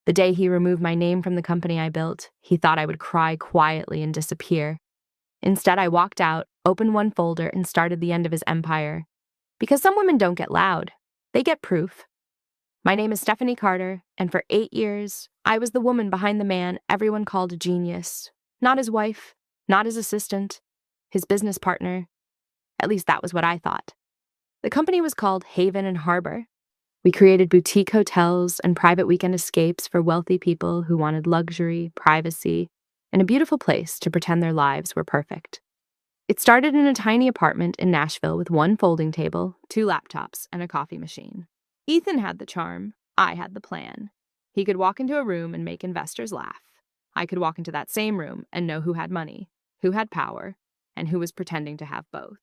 The day he removed my name from the company I built, he thought I would cry quietly and disappear. Instead, I walked out, opened one folder, and started the end of his empire. Because some women don't get loud, they get proof. My name is Stephenie Carter, and for 8 years, I was the woman behind the man everyone called a genius. Not his wife, not his assistant, his business partner. At least that was what I thought. The company was called Haven and Harbor. We created boutique hotels and private weekend escapes for wealthy people who wanted luxury, privacy, and a beautiful place to pretend their lives were perfect. It started in a tiny apartment in Nashville with one folding table, 2 laptops, and a coffee machine. Ethan had the charm. I had the plan. He could walk into a room and make investors laugh. I could walk into that same room and know who had money, who had power, and who was pretending to have both.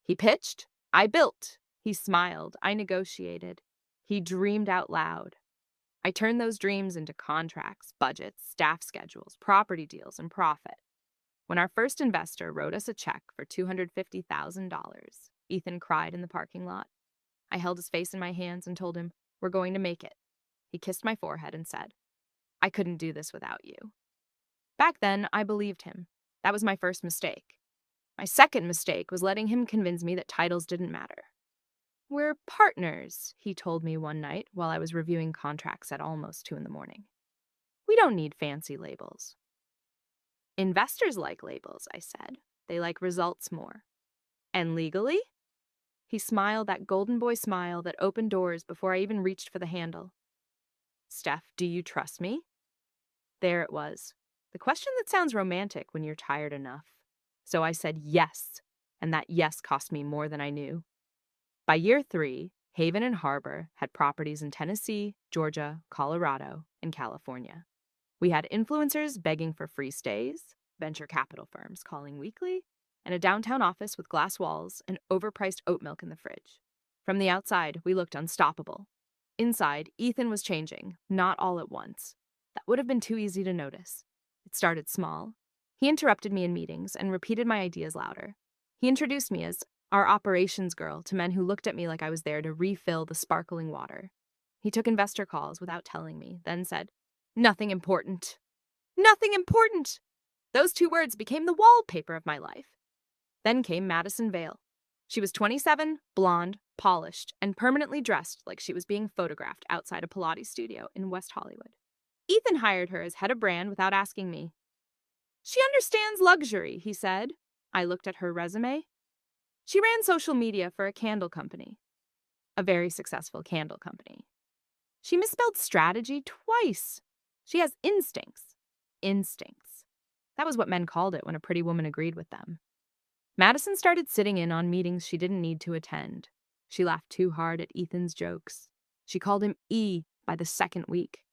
He pitched. I built. He smiled. I negotiated. He dreamed out loud. I turned those dreams into contracts, budgets, staff schedules, property deals, and profit. When our first investor wrote us a check for $250,000, Ethan cried in the parking lot. I held his face in my hands and told him, "We're going to make it." He kissed my forehead and said, "I couldn't do this without you." Back then, I believed him. That was my first mistake. My second mistake was letting him convince me that titles didn't matter. "We're partners," he told me one night while I was reviewing contracts at almost 2 a.m. "We don't need fancy labels." "Investors like labels," I said. "They like results more." "And legally?" He smiled that golden boy smile that opened doors before I even reached for the handle. "Steph, do you trust me?" There it was. The question that sounds romantic when you're tired enough. So I said yes, and that yes cost me more than I knew. By year 3, Haven and Harbor had properties in Tennessee, Georgia, Colorado, and California. We had influencers begging for free stays, venture capital firms calling weekly, and a downtown office with glass walls and overpriced oat milk in the fridge. From the outside, we looked unstoppable. Inside, Ethan was changing, not all at once. That would have been too easy to notice. It started small. He interrupted me in meetings and repeated my ideas louder. He introduced me as our operations girl to men who looked at me like I was there to refill the sparkling water. He took investor calls without telling me, then said, "Nothing important." Nothing important! Those 2 words became the wallpaper of my life. Then came Madison Vale. She was 27, blonde, polished, and permanently dressed like she was being photographed outside a Pilates studio in West Hollywood. Ethan hired her as head of brand without asking me. "She understands luxury," he said. I looked at her resume. She ran social media for a candle company. A very successful candle company. She misspelled strategy twice. She has instincts. Instincts. That was what men called it when a pretty woman agreed with them. Madison started sitting in on meetings she didn't need to attend. She laughed too hard at Ethan's jokes. She called him E by the second week.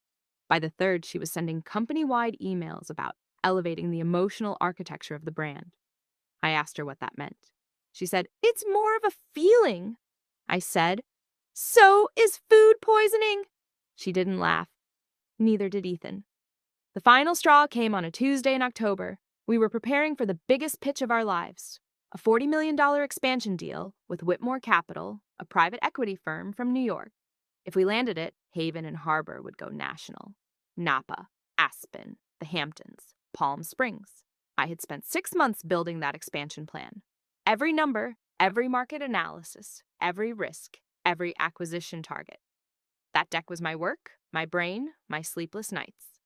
By the third, she was sending company-wide emails about elevating the emotional architecture of the brand. I asked her what that meant. She said, "It's more of a feeling." I said, "So is food poisoning." She didn't laugh. Neither did Ethan. The final straw came on a Tuesday in October. We were preparing for the biggest pitch of our lives. A $40 million expansion deal with Whitmore Capital, a private equity firm from New York. If we landed it, Haven and Harbor would go national. Napa, Aspen, the Hamptons, Palm Springs. I had spent 6 months building that expansion plan. Every number, every market analysis, every risk, every acquisition target. That deck was my work, my brain, my sleepless nights.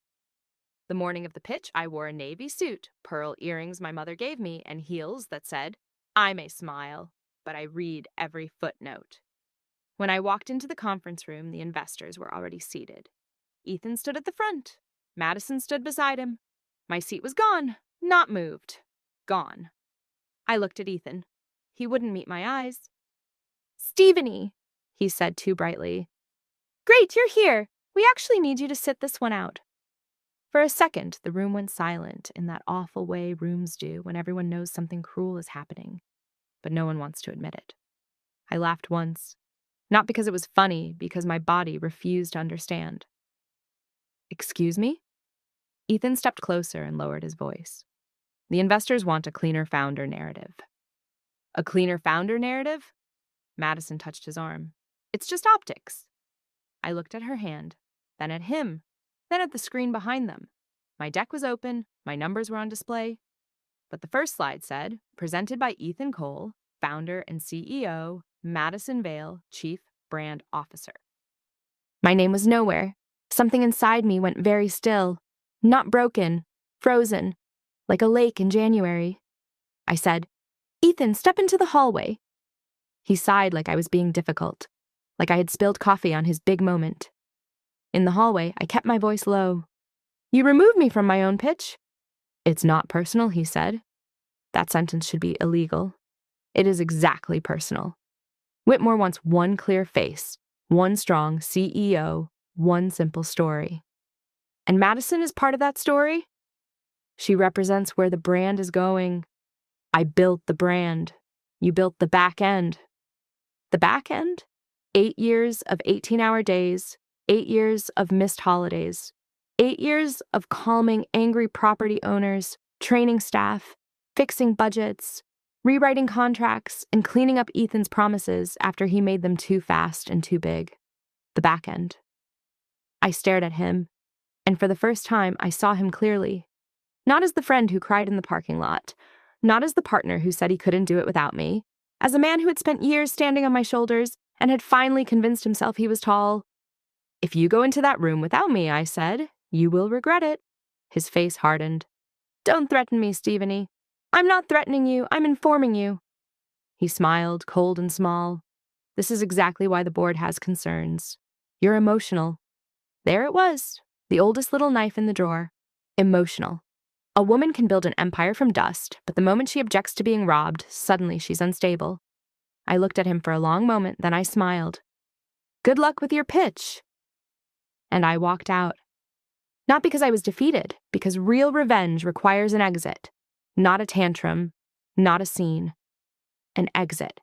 The morning of the pitch, I wore a navy suit, pearl earrings my mother gave me, and heels that said, "I may smile, but I read every footnote." When I walked into the conference room, the investors were already seated. Ethan stood at the front. Madison stood beside him. My seat was gone, not moved. Gone. I looked at Ethan. He wouldn't meet my eyes. "Stephenie," he said too brightly. "Great, you're here. We actually need you to sit this one out." For a second, the room went silent in that awful way rooms do when everyone knows something cruel is happening, but no one wants to admit it. I laughed once, not because it was funny, because my body refused to understand. "Excuse me?" Ethan stepped closer and lowered his voice. "The investors want a cleaner founder narrative." "A cleaner founder narrative?" Madison touched his arm. "It's just optics." I looked at her hand, then at him. then at the screen behind them. My deck was open, my numbers were on display, but the first slide said, presented by Ethan Cole, founder and CEO, Madison Vale, Chief Brand Officer. My name was nowhere. Something inside me went very still, not broken, frozen, like a lake in January. I said, "Ethan, step into the hallway." He sighed like I was being difficult, like I had spilled coffee on his big moment. In the hallway, I kept my voice low. "You removed me from my own pitch." "It's not personal," he said. That sentence should be illegal. It is exactly personal. Whitmore wants one clear face, one strong CEO, one simple story. And Madison is part of that story. She represents where the brand is going. I built the brand. You built the back end. The back end? 8 years of 18-hour days, 8 years of missed holidays, 8 years of calming angry property owners, training staff, fixing budgets, rewriting contracts, and cleaning up Ethan's promises after he made them too fast and too big. The back end. I stared at him, and for the first time, I saw him clearly. Not as the friend who cried in the parking lot, not as the partner who said he couldn't do it without me, as a man who had spent years standing on my shoulders and had finally convinced himself he was tall. "If you go into that room without me," I said, "you will regret it." His face hardened. "Don't threaten me, Stephenie. I'm not threatening you, I'm informing you." He smiled, cold and small. "This is exactly why the board has concerns. You're emotional." There it was, the oldest little knife in the drawer. Emotional. A woman can build an empire from dust, but the moment she objects to being robbed, suddenly she's unstable. I looked at him for a long moment, then I smiled. "Good luck with your pitch." And I walked out. Not because I was defeated, because real revenge requires an exit. Not a tantrum, not a scene. An exit.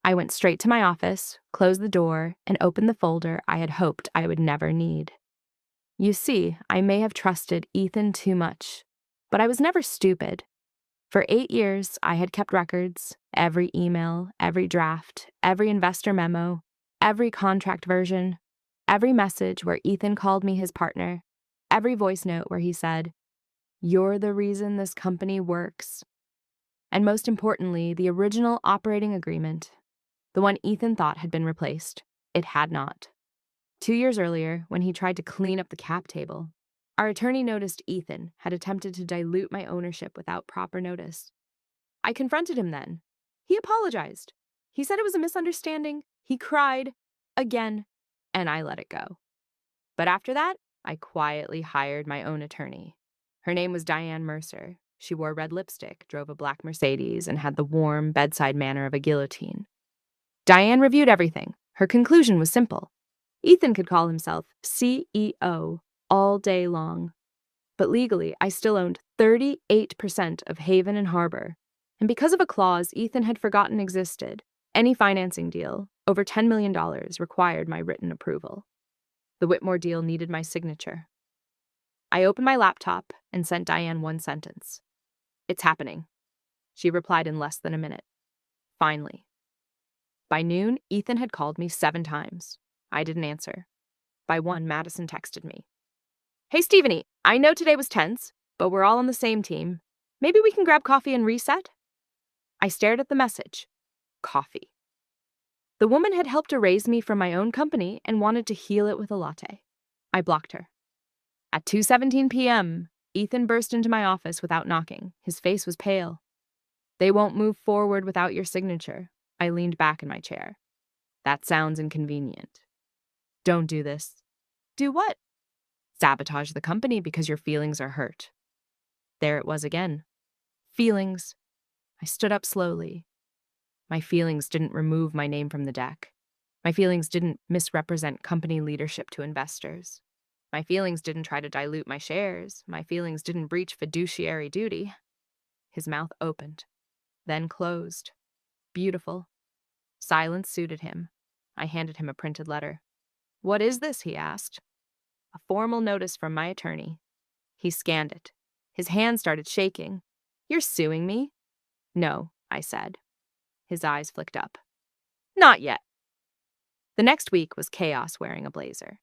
I went straight to my office, closed the door, and opened the folder I had hoped I would never need. You see, I may have trusted Ethan too much, but I was never stupid. For 8 years, I had kept records, every email, every draft, every investor memo, every contract version, every message where Ethan called me his partner, every voice note where he said, "You're the reason this company works." And most importantly, the original operating agreement, the one Ethan thought had been replaced. It had not. 2 years earlier, when he tried to clean up the cap table, our attorney noticed Ethan had attempted to dilute my ownership without proper notice. I confronted him then. He apologized. He said it was a misunderstanding. He cried again, and I let it go. But after that, I quietly hired my own attorney. Her name was Diane Mercer. She wore red lipstick, drove a black Mercedes, and had the warm, bedside manner of a guillotine. Diane reviewed everything. Her conclusion was simple. Ethan could call himself CEO all day long. But legally, I still owned 38% of Haven and Harbor. And because of a clause Ethan had forgotten existed, any financing deal, over $10 million, required my written approval. The Whitmore deal needed my signature. I opened my laptop and sent Diane one sentence. "It's happening." She replied in less than a minute. Finally. By noon, Ethan had called me 7 times. I didn't answer. By 1, Madison texted me. "Hey, Stephenie, I know today was tense, but we're all on the same team. Maybe we can grab coffee and reset?" I stared at the message. Coffee. The woman had helped erase me from my own company and wanted to heal it with a latte. I blocked her. At 2:17 p.m., Ethan burst into my office without knocking. His face was pale. "They won't move forward without your signature." I leaned back in my chair. "That sounds inconvenient." "Don't do this." "Do what?" "Sabotage the company because your feelings are hurt." There it was again. Feelings. I stood up slowly. My feelings didn't remove my name from the deck. My feelings didn't misrepresent company leadership to investors. My feelings didn't try to dilute my shares. My feelings didn't breach fiduciary duty. His mouth opened, then closed. Beautiful. Silence suited him. I handed him a printed letter. "What is this?" he asked. "A formal notice from my attorney." He scanned it. His hand started shaking. "You're suing me?" "No," I said. His eyes flicked up. "Not yet." The next week was chaos wearing a blazer.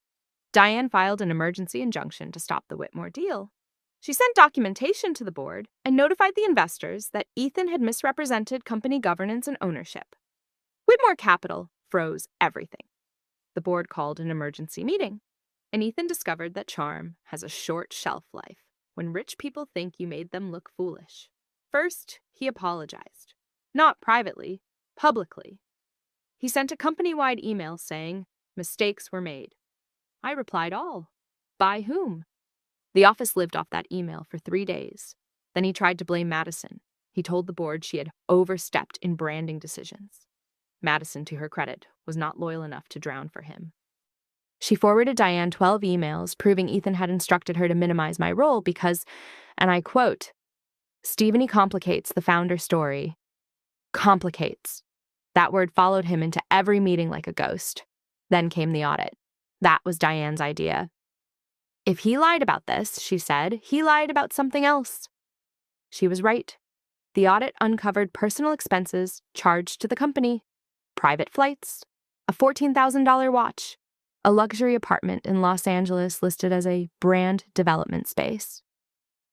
Diane filed an emergency injunction to stop the Whitmore deal. She sent documentation to the board and notified the investors that Ethan had misrepresented company governance and ownership. Whitmore Capital froze everything. The board called an emergency meeting, and Ethan discovered that charm has a short shelf life when rich people think you made them look foolish. First, he apologized. Not privately, publicly. He sent a company-wide email saying mistakes were made. I replied all. By whom? The office lived off that email for 3 days. Then he tried to blame Madison. He told the board she had overstepped in branding decisions. Madison, to her credit, was not loyal enough to drown for him. She forwarded Diane 12 emails proving Ethan had instructed her to minimize my role because, and I quote, Stephenie complicates the founder story. Complicates. That word followed him into every meeting like a ghost. Then came the audit. That was Diane's idea. If he lied about this, she said, he lied about something else. She was right. The audit uncovered personal expenses charged to the company, private flights, a $14,000 watch, a luxury apartment in Los Angeles listed as a brand development space.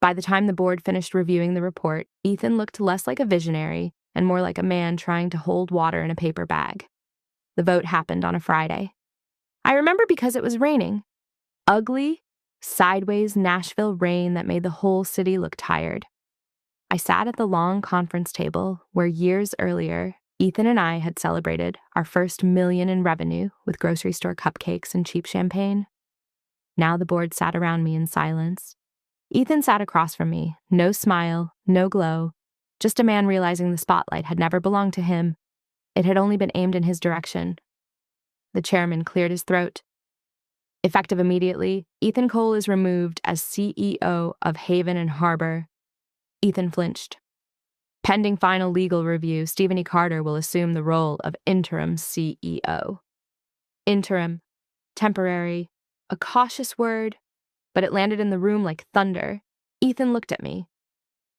By the time the board finished reviewing the report, Ethan looked less like a visionary and more like a man trying to hold water in a paper bag. The vote happened on a Friday. I remember because it was raining. Ugly, sideways Nashville rain that made the whole city look tired. I sat at the long conference table where years earlier, Ethan and I had celebrated our first $1 million in revenue with grocery store cupcakes and cheap champagne. Now the board sat around me in silence. Ethan sat across from me, no smile, no glow, just a man realizing the spotlight had never belonged to him. It had only been aimed in his direction. The chairman cleared his throat. Effective immediately, Ethan Cole is removed as CEO of Haven and Harbor. Ethan flinched. Pending final legal review, Stephenie Carter will assume the role of interim CEO. Interim, temporary, a cautious word, but it landed in the room like thunder. Ethan looked at me.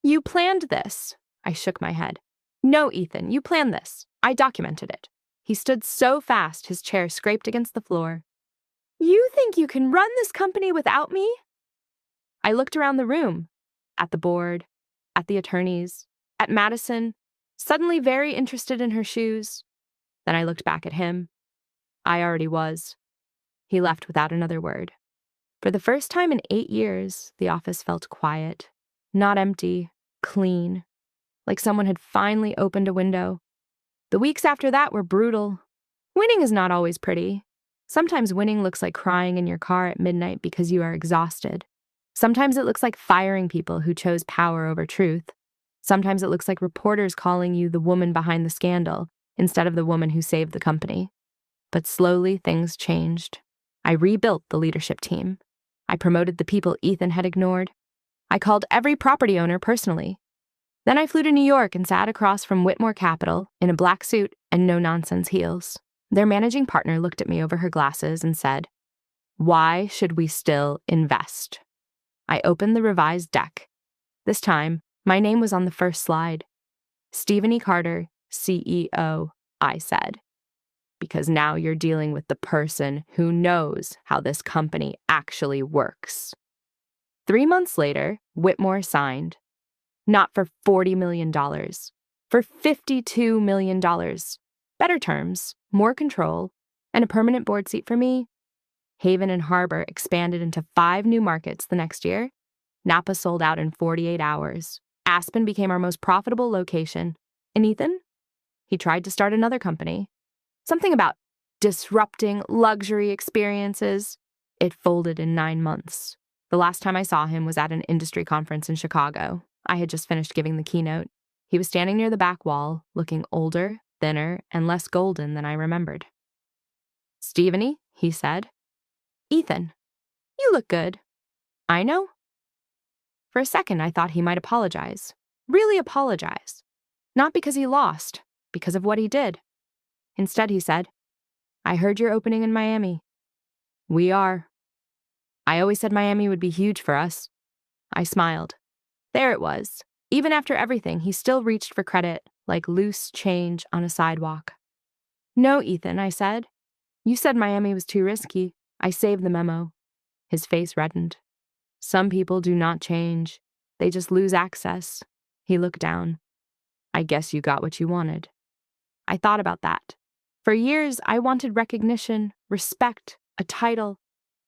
You planned this. I shook my head. No, Ethan, you planned this. I documented it. He stood so fast his chair scraped against the floor. You think you can run this company without me? I looked around the room, at the board, at the attorneys, at Madison, suddenly very interested in her shoes. Then I looked back at him. I already was. He left without another word. For the first time in 8 years, the office felt quiet, not empty, clean, like someone had finally opened a window. The weeks after that were brutal. Winning is not always pretty. Sometimes winning looks like crying in your car at midnight because you are exhausted. Sometimes it looks like firing people who chose power over truth. Sometimes it looks like reporters calling you the woman behind the scandal instead of the woman who saved the company. But slowly things changed. I rebuilt the leadership team. I promoted the people Ethan had ignored. I called every property owner personally. Then I flew to New York and sat across from Whitmore Capital in a black suit and no-nonsense heels. Their managing partner looked at me over her glasses and said, "Why should we still invest?" I opened the revised deck. This time, my name was on the first slide. Stephenie Carter, CEO, I said. Because now you're dealing with the person who knows how this company actually works. 3 months later, Whitmore signed. Not for $40 million, for $52 million. Better terms, more control, and a permanent board seat for me. Haven and Harbor expanded into 5 new markets the next year. Napa sold out in 48 hours. Aspen became our most profitable location. And Ethan? He tried to start another company. Something about disrupting luxury experiences. It folded in 9 months. The last time I saw him was at an industry conference in Chicago. I had just finished giving the keynote. He was standing near the back wall, looking older, thinner, and less golden than I remembered. "Stephenie," he said. "Ethan, you look good." "I know." For a second, I thought he might apologize. Really apologize. Not because he lost, because of what he did. Instead, he said, "I heard you're opening in Miami." "We are." "I always said Miami would be huge for us." I smiled. There it was. Even after everything, he still reached for credit, like loose change on a sidewalk. "No, Ethan," I said. "You said Miami was too risky. I saved the memo. His face reddened. Some people do not change. They just lose access. He looked down. I guess you got what you wanted. I thought about that. For years, I wanted recognition, respect, a title,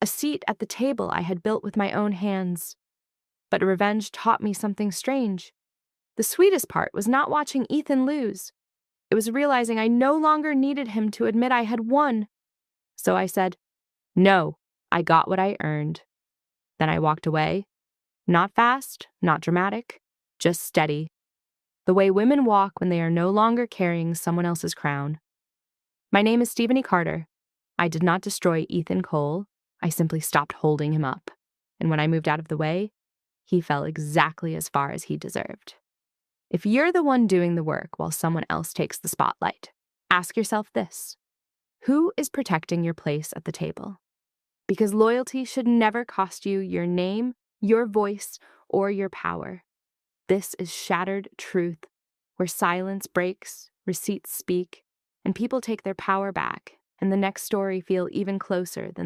a seat at the table I had built with my own hands. But revenge taught me something strange. The sweetest part was not watching Ethan lose. It was realizing I no longer needed him to admit I had won. So I said, "No, I got what I earned." Then I walked away. Not fast, not dramatic, just steady. The way women walk when they are no longer carrying someone else's crown. My name is Stephenie Carter. I did not destroy Ethan Cole. I simply stopped holding him up. And when I moved out of the way, he fell exactly as far as he deserved. If you're the one doing the work while someone else takes the spotlight, ask yourself this: who is protecting your place at the table? Because loyalty should never cost you your name, your voice, or your power. This is shattered truth, where silence breaks, receipts speak, and people take their power back, and the next story feel even closer than